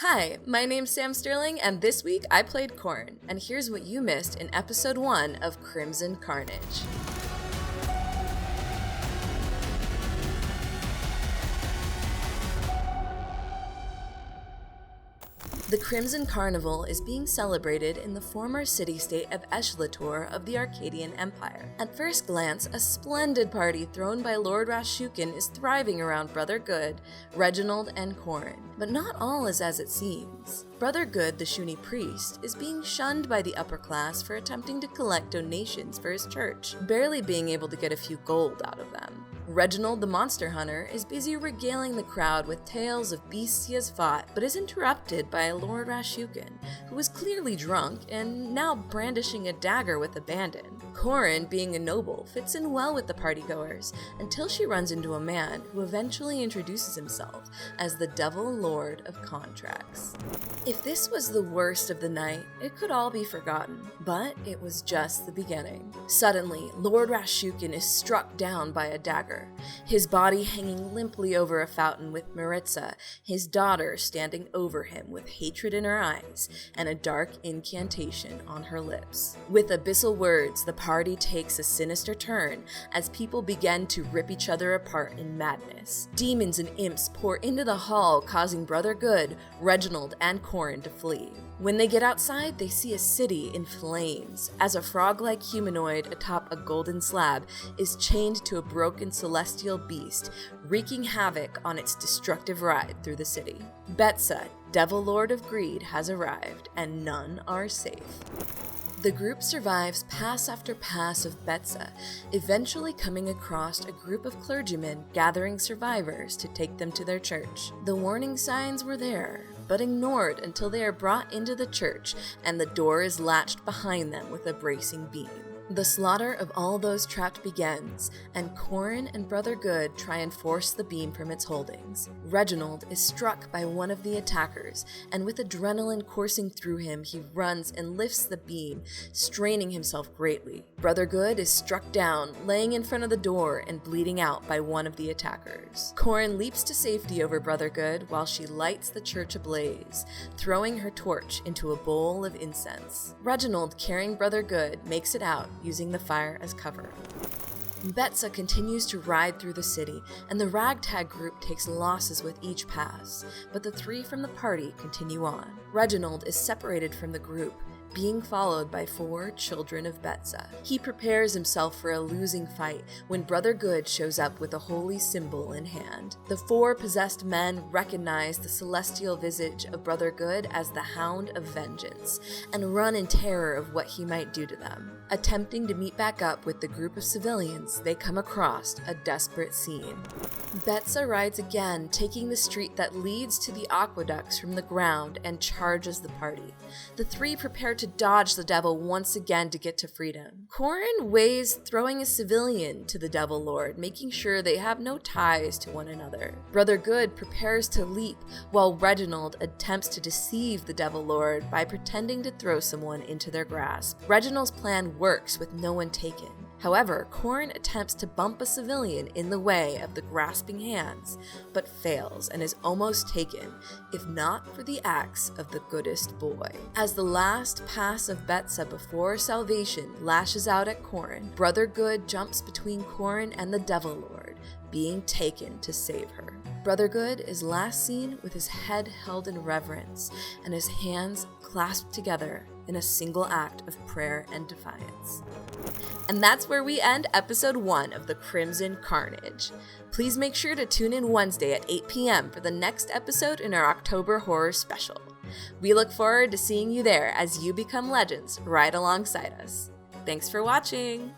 Hi, my name's Sam Sterling, and this week I played Corn, and here's what you missed in episode 1 of Crimson Carnage. The Crimson Carnival is being celebrated in the former city-state of Eshletor of the Arcadian Empire. At first glance, a splendid party thrown by Lord Rashukin is thriving around Brother Good, Reginald, and Corn. But not all is as it seems. Brother Good, the Shuni priest, is being shunned by the upper class for attempting to collect donations for his church, barely being able to get a few gold out of them. Reginald, the monster hunter, is busy regaling the crowd with tales of beasts he has fought, but is interrupted by Lord Rashukin, who is clearly drunk and now brandishing a dagger with abandon. Corin, being a noble, fits in well with the partygoers until she runs into a man who eventually introduces himself as the Devil Lord of Contracts. If this was the worst of the night, it could all be forgotten, but it was just the beginning. Suddenly, Lord Rashukin is struck down by a dagger, his body hanging limply over a fountain with Maritza, his daughter, standing over him with hatred in her eyes and a dark incantation on her lips. With abyssal words, the party takes a sinister turn as people begin to rip each other apart in madness. Demons and imps pour into the hall, causing Brother Good, Reginald, and Corin to flee. When they get outside, they see a city in flames, as a frog-like humanoid atop a golden slab is chained to a broken celestial beast, wreaking havoc on its destructive ride through the city. Betsa, Devil Lord of Greed, has arrived, and none are safe. The group survives pass after pass of Betsa, eventually coming across a group of clergymen gathering survivors to take them to their church. The warning signs were there, but ignored until they are brought into the church and the door is latched behind them with a bracing beam. The slaughter of all those trapped begins, and Corin and Brother Good try and force the beam from its holdings. Reginald is struck by one of the attackers, and with adrenaline coursing through him, he runs and lifts the beam, straining himself greatly. Brother Good is struck down, laying in front of the door and bleeding out by one of the attackers. Corin leaps to safety over Brother Good while she lights the church ablaze, throwing her torch into a bowl of incense. Reginald, carrying Brother Good, makes it out, using the fire as cover. Betsa continues to ride through the city, and the ragtag group takes losses with each pass, but the three from the party continue on. Reginald is separated from the group, being followed by 4 children of Betsa. He prepares himself for a losing fight when Brother Good shows up with a holy symbol in hand. The 4 possessed men recognize the celestial visage of Brother Good as the Hound of Vengeance and run in terror of what he might do to them. Attempting to meet back up with the group of civilians, they come across a desperate scene. Betsa rides again, taking the street that leads to the aqueducts from the ground and charges the party. The 3 prepare to dodge the devil once again to get to freedom. Corin weighs throwing a civilian to the Devil Lord, making sure they have no ties to one another. Brother Good prepares to leap, while Reginald attempts to deceive the Devil Lord by pretending to throw someone into their grasp. Reginald's plan works with no one taken. However, Corin attempts to bump a civilian in the way of the grasping hands, but fails and is almost taken, if not for the axe of the goodest boy. As the last pass of Betsa before salvation lashes out at Corin, Brother Good jumps between Corin and the Devil Lord, being taken to save her. Brother Good is last seen with his head held in reverence and his hands clasped together in a single act of prayer and defiance. And that's where we end episode 1 of the Crimson Carnage. Please make sure to tune in Wednesday at 8 p.m. for the next episode in our October horror special. We look forward to seeing you there as you become legends right alongside us. Thanks for watching!